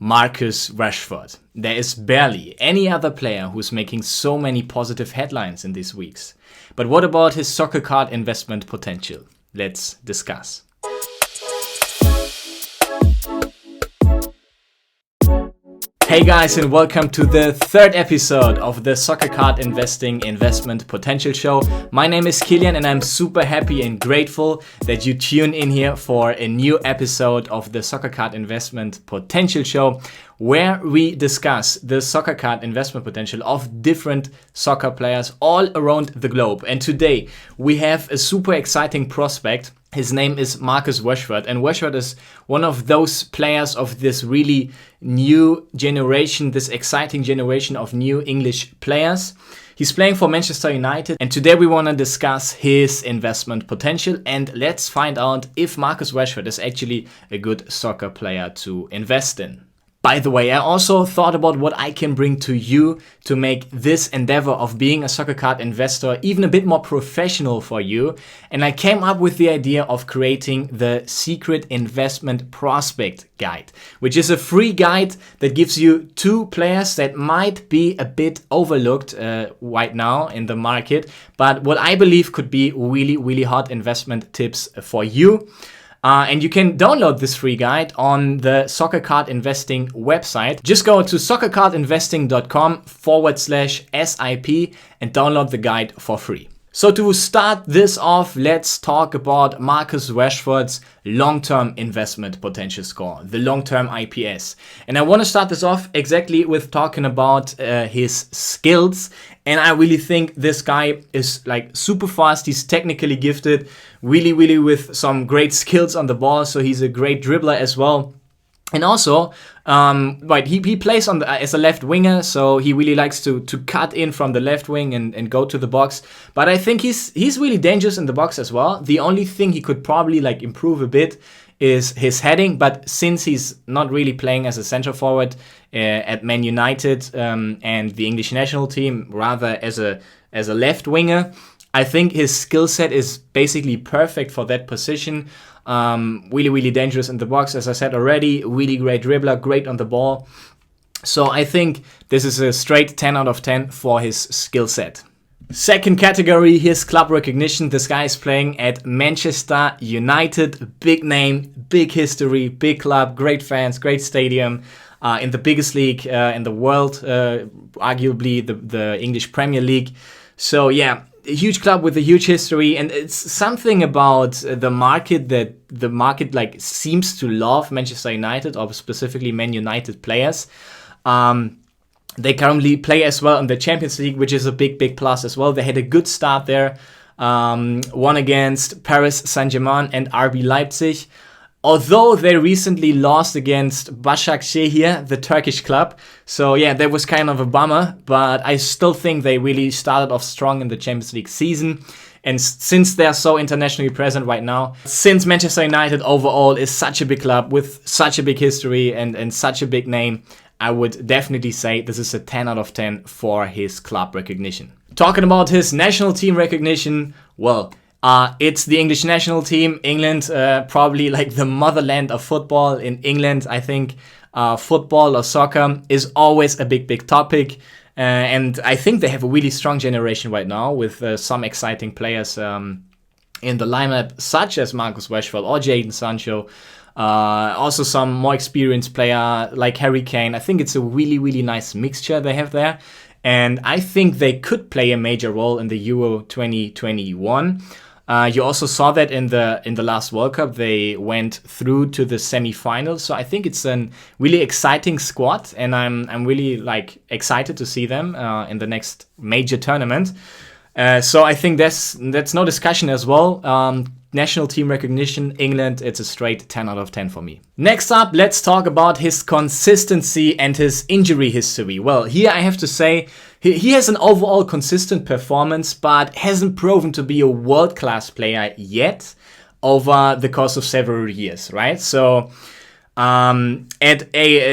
Marcus Rashford. There is barely any other player who's making so many positive headlines in these weeks. But what about his soccer card investment potential? Let's discuss. Hey guys, and welcome to the third episode of the Soccer Card Investing Investment Potential Show. My name is Kilian and I'm super happy and grateful that you tune in here for a new episode of the Soccer Card Investment Potential Show, where we discuss the soccer card investment potential of different soccer players all around the globe. And today we have a super exciting prospect. His name is Marcus Rashford, and Rashford is one of those players of this really new generation, this exciting generation of new English players. He's playing for Manchester United, and today we want to discuss his investment potential, and let's find out if Marcus Rashford is actually a good soccer player to invest in. By the way, I also thought about what I can bring to you to make this endeavor of being a soccer card investor even a bit more professional for you. And I came up with the idea of creating the Secret Investment Prospect Guide, which is a free guide that gives you two players that might be a bit overlooked right now in the market, but what I believe could be really hot investment tips for you. And you can download this free guide on the Soccer Card Investing website. Just go to soccercardinvesting.com/SIP and download the guide for free. So to start this off, let's talk about Marcus Rashford's long-term investment potential score, the long-term IPS. And I want to start this off exactly with talking about his skills. And I really think this guy is like super fast. He's technically gifted, really with some great skills on the ball. So he's a great dribbler as well. And also, he plays on as a left winger, so he really likes to cut in from the left wing and go to the box. But I think he's really dangerous in the box as well. The only thing he could probably improve a bit is his heading. But since he's not really playing as a centre forward at Man United and the English national team, rather as a left winger, I think his skill set is basically perfect for that position. Really dangerous in the box, as I said already. Really great dribbler, great on the ball. So I think this is a straight 10 out of 10 for his skill set. Second category, his club recognition. This guy is playing at Manchester United. Big name, big history, big club, great fans, great stadium. In the biggest league in the world, arguably the English Premier League. So yeah, a huge club with a huge history, and it's something about the market that the market seems to love Manchester United, or specifically Man United players. They currently play as well in the Champions League, which is a big plus as well. They had a good start there, won against Paris Saint-Germain and RB Leipzig. Although they recently lost against Başakşehir, the Turkish club. So yeah, that was kind of a bummer, but I still think they really started off strong in the Champions League season. And since they're so internationally present right now, since Manchester United overall is such a big club with such a big history and such a big name, I would definitely say this is a 10 out of 10 for his club recognition. Talking about his national team recognition, well, it's the English national team. England, probably the motherland of football. In England, I think football or soccer is always a big topic. And I think they have a really strong generation right now with some exciting players in the lineup, such as Marcus Rashford or Jadon Sancho. Also some more experienced player like Harry Kane. I think it's a really nice mixture they have there. And I think they could play a major role in the Euro 2021. You also saw that in the last World Cup, they went through to the semi-finals. So I think it's a really exciting squad, and I'm really excited to see them in the next major tournament. So I think that's no discussion as well. National team recognition, England, it's a straight 10 out of 10 for me. Next up, let's talk about his consistency and his injury history. Well, here I have to say, he has an overall consistent performance, but hasn't proven to be a world-class player yet over the course of several years, right? So In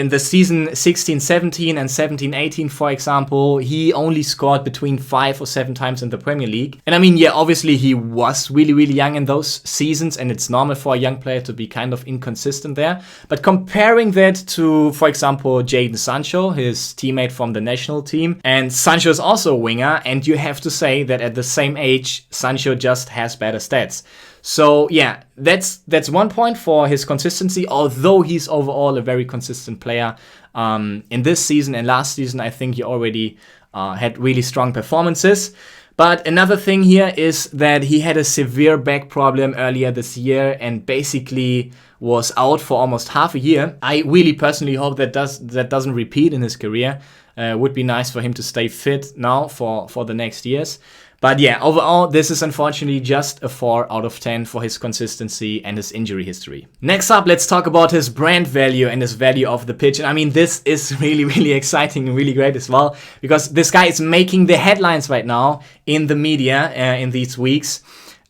the season 16-17 and 17-18, for example, he only scored between 5 or 7 times in the Premier League. And I mean, yeah, obviously he was really, really young in those seasons, and it's normal for a young player to be kind of inconsistent there. But comparing that to, for example, Jadon Sancho, his teammate from the national team, and Sancho is also a winger, and you have to say that at the same age, Sancho just has better stats. So yeah, that's 1 point for his consistency, although he's overall a very consistent player. In this season and last season, I think he already had really strong performances. But another thing here is that he had a severe back problem earlier this year and basically was out for almost half a year. I really personally hope that doesn't repeat in his career. Would be nice for him to stay fit now for the next years. But yeah, overall, this is unfortunately just a 4 out of 10 for his consistency and his injury history. Next up, let's talk about his brand value and his value of the pitch. And I mean, this is really, really exciting and really great as well, because this guy is making the headlines right now in the media in these weeks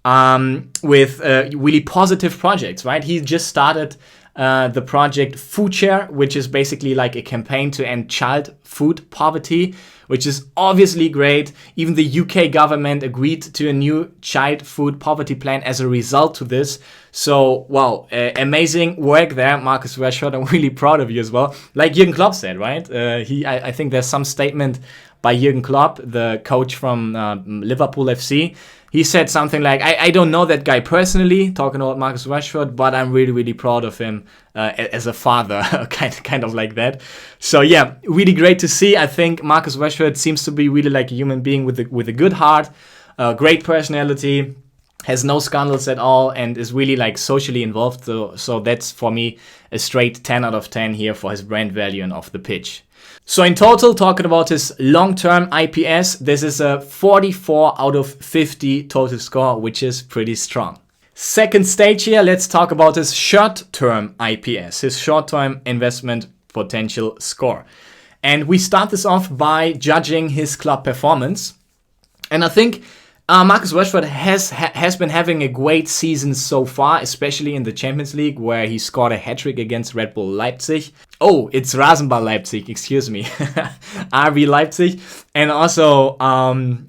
with really positive projects, right? He just started the project Food Share, which is basically like a campaign to end child food poverty, which is obviously great. Even the UK government agreed to a new child food poverty plan as a result to this. So, wow, amazing work there, Marcus Rashord. I'm really proud of you as well. Like Jürgen Klopp said, right? I think there's some statement by Jürgen Klopp, the coach from Liverpool FC. He said something like, I don't know that guy personally, talking about Marcus Rashford, but I'm really, really proud of him as a father, kind of like that. So yeah, really great to see. I think Marcus Rashford seems to be really like a human being with a good heart, great personality, has no scandals at all, and is really like socially involved. So that's for me a straight 10 out of 10 here for his brand value and off the pitch. So in total, talking about his long-term IPS, this is a 44 out of 50 total score, which is pretty strong. Second stage here, let's talk about his short-term IPS, his short-term investment potential score. And we start this off by judging his club performance. And I think Marcus Rashford has been having a great season so far, especially in the Champions League, where he scored a hat-trick against Red Bull Leipzig. Oh, it's Rasenball Leipzig, excuse me. RB Leipzig. And also,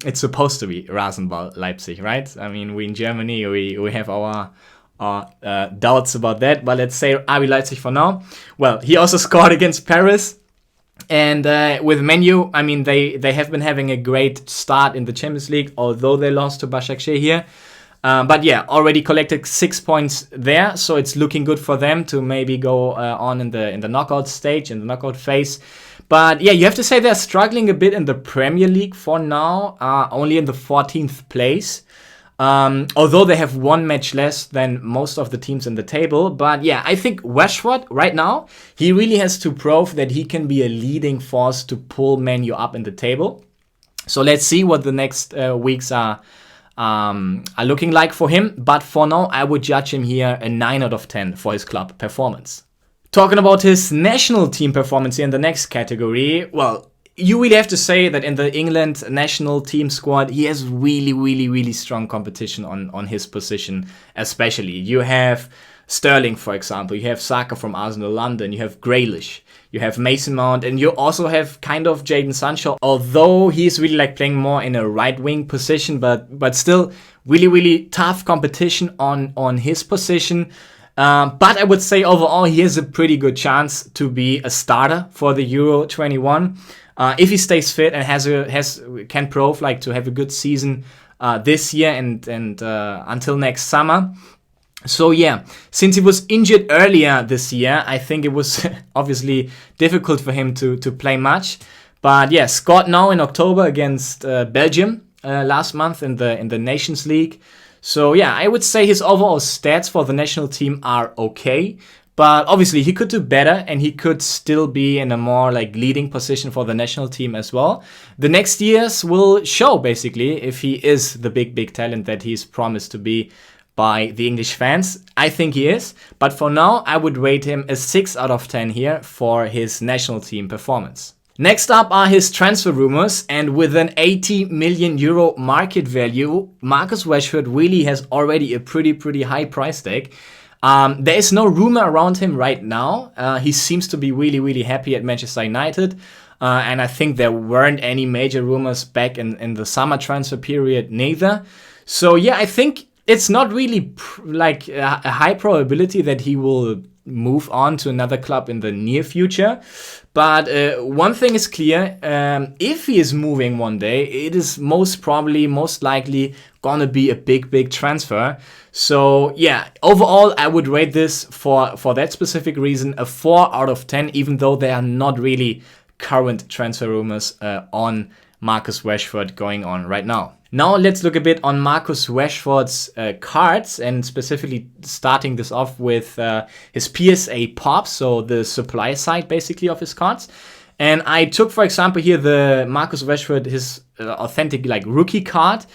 it's supposed to be Rasenball Leipzig, right? I mean, we in Germany, we have our doubts about that, but let's say RB Leipzig for now. Well, he also scored against Paris. And with Man U, I mean, they have been having a great start in the Champions League, although they lost to Başakşehir here. But yeah, already collected 6 points there, so it's looking good for them to maybe go on in the knockout stage, in the knockout phase. But yeah, you have to say they're struggling a bit in the Premier League for now, only in the 14th place. Although they have 1 match less than most of the teams in the table. But yeah, I think Rashford right now, he really has to prove that he can be a leading force to pull Man U up in the table. So let's see what the next weeks are looking like for him. But for now, I would judge him here a 9 out of 10 for his club performance. Talking about his national team performance here in the next category, well, you really have to say that in the England national team squad, he has really, really, really strong competition on his position, especially. You have Sterling, for example. You have Saka from Arsenal London. You have Grealish. You have Mason Mount. And you also have kind of Jadon Sancho, although he's really like playing more in a right-wing position, but still really, really tough competition on his position. But I would say overall, he has a pretty good chance to be a starter for the Euro 21. If he stays fit and can prove like to have a good season this year and until next summer. So yeah, since he was injured earlier this year, I think it was obviously difficult for him to play much. But yeah, scored now in October against Belgium last month in the Nations League. So yeah, I would say his overall stats for the national team are okay. But obviously he could do better, and he could still be in a more like leading position for the national team as well. The next years will show basically if he is the big talent that he's promised to be by the English fans. I think he is, but for now I would rate him a 6 out of 10 here for his national team performance. Next up are his transfer rumors, and with an 80 million euro market value, Marcus Rashford really has already a pretty high price tag. There is no rumor around him right now. He seems to be really, really happy at Manchester United. And I think there weren't any major rumors back in the summer transfer period neither. So yeah, I think it's not really like a high probability that he will move on to another club in the near future. But one thing is clear, if he is moving one day, it is most likely gonna be a big transfer. So yeah, overall I would rate this for that specific reason a 4 out of 10, even though there are not really current transfer rumors on Marcus Rashford going on right now. Now let's look a bit on Marcus Rashford's cards, and specifically starting this off with his PSA Pop, so the supply side basically of his cards. And I took, for example, here the Marcus Rashford, his authentic like rookie card,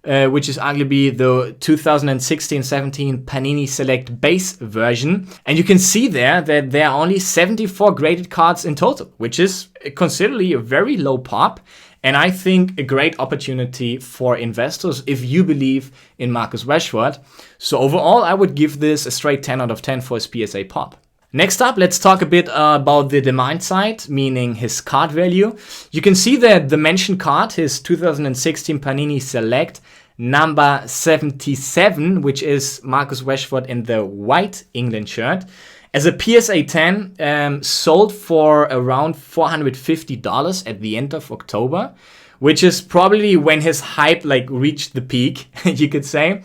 which is arguably the 2016-17 Panini Select base version. And you can see there that there are only 74 graded cards in total, which is considerably a very low pop. And I think a great opportunity for investors if you believe in Marcus Rashford. So overall, I would give this a straight 10 out of 10 for his PSA Pop. Next up, let's talk a bit about the demand side, meaning his card value. You can see that the mentioned card, his 2016 Panini Select number 77, which is Marcus Rashford in the white England shirt, as a PSA 10, sold for around $450 at the end of October, which is probably when his hype like reached the peak, you could say.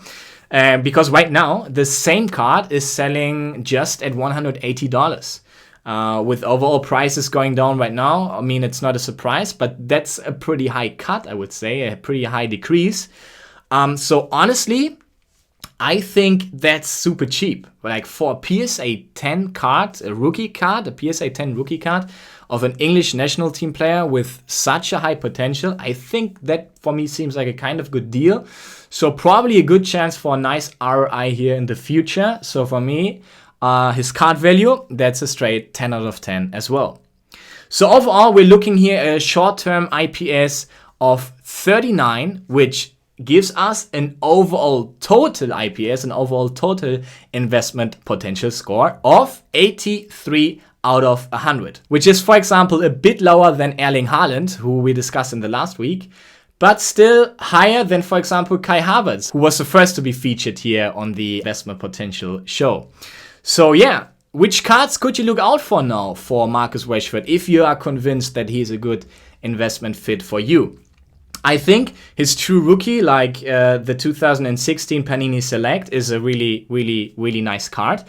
Because right now, the same card is selling just at $180. With overall prices going down right now, I mean, it's not a surprise, but that's a pretty high cut, I would say, a pretty high decrease. So honestly, I think that's super cheap. Like for a PSA 10 card, a rookie card, a PSA 10 rookie card of an English national team player with such a high potential, I think that for me seems like a kind of good deal. So probably a good chance for a nice ROI here in the future. So for me, his card value, that's a straight 10 out of 10 as well. So overall, we're looking here at a short-term IPS of 39, which gives us an overall total IPS, an overall total investment potential score of 83 out of 100, which is, for example, a bit lower than Erling Haaland, who we discussed in the last week, but still higher than, for example, Kai Havertz, who was the first to be featured here on the investment potential show. So yeah, which cards could you look out for now for Marcus Rashford if you are convinced that he's a good investment fit for you? I think his true rookie, like the 2016 Panini Select, is a really nice card.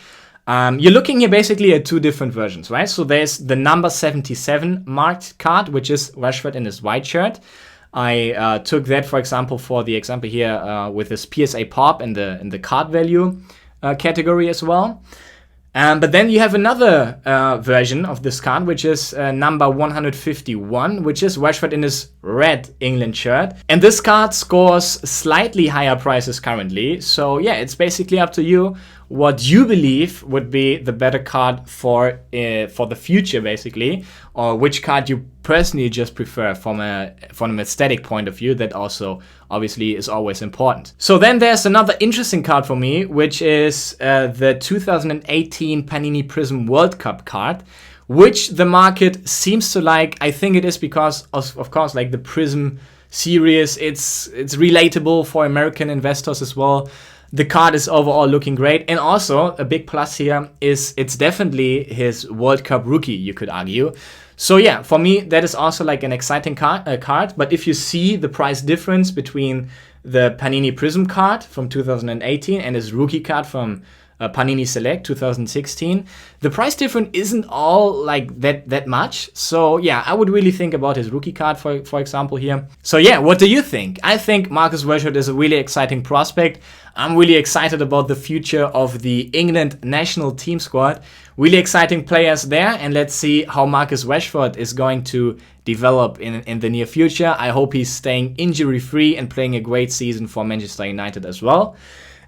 You're looking here basically at two different versions, right? So there's the number 77 marked card, which is Rashford in his white shirt. I took that, for example, for the example here with his PSA Pop in the card value category as well. But then you have another version of this card, which is number 151, which is Rashford in his red England shirt. And this card scores slightly higher prices currently. So yeah, it's basically up to you what you believe would be the better card for the future, basically, or which card you personally just prefer from an aesthetic point of view. That also obviously is always important. So then there's another interesting card for me, which is the 2018 Panini Prism World Cup card, which the market seems to like. I think it is because of course, like the Prism series, it's relatable for American investors as well. The card is overall looking great, and also a big plus here is it's definitely his World Cup rookie, you could argue. So yeah, for me that is also like an exciting card. But if you see the price difference between the Panini Prism card from 2018 and his rookie card from Panini Select 2016, the price difference isn't all like that much. So yeah, I would really think about his rookie card for example here. So yeah, what do you think? I think Marcus Rashford is a really exciting prospect. I'm really excited about the future of the England national team squad. Really exciting players there, and let's see how Marcus Rashford is going to develop in the near future. I hope he's staying injury free and playing a great season for Manchester United as well.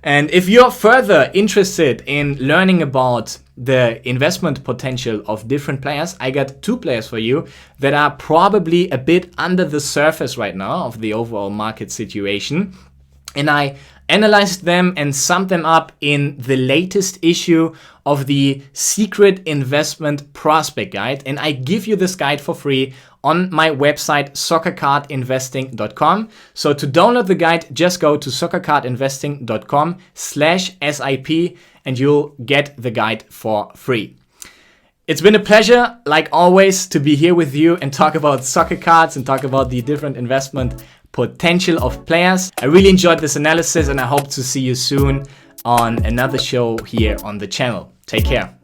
And if you're further interested in learning about the investment potential of different players, I got two players for you that are probably a bit under the surface right now of the overall market situation. And I analyzed them and summed them up in the latest issue of the Secret Investment Prospect Guide. And I give you this guide for free on my website, soccercardinvesting.com. So to download the guide, just go to soccercardinvesting.com/SIP and you'll get the guide for free. It's been a pleasure, like always, to be here with you and talk about soccer cards and talk about the different investment potential of players. I really enjoyed this analysis and I hope to see you soon on another show here on the channel. Take care.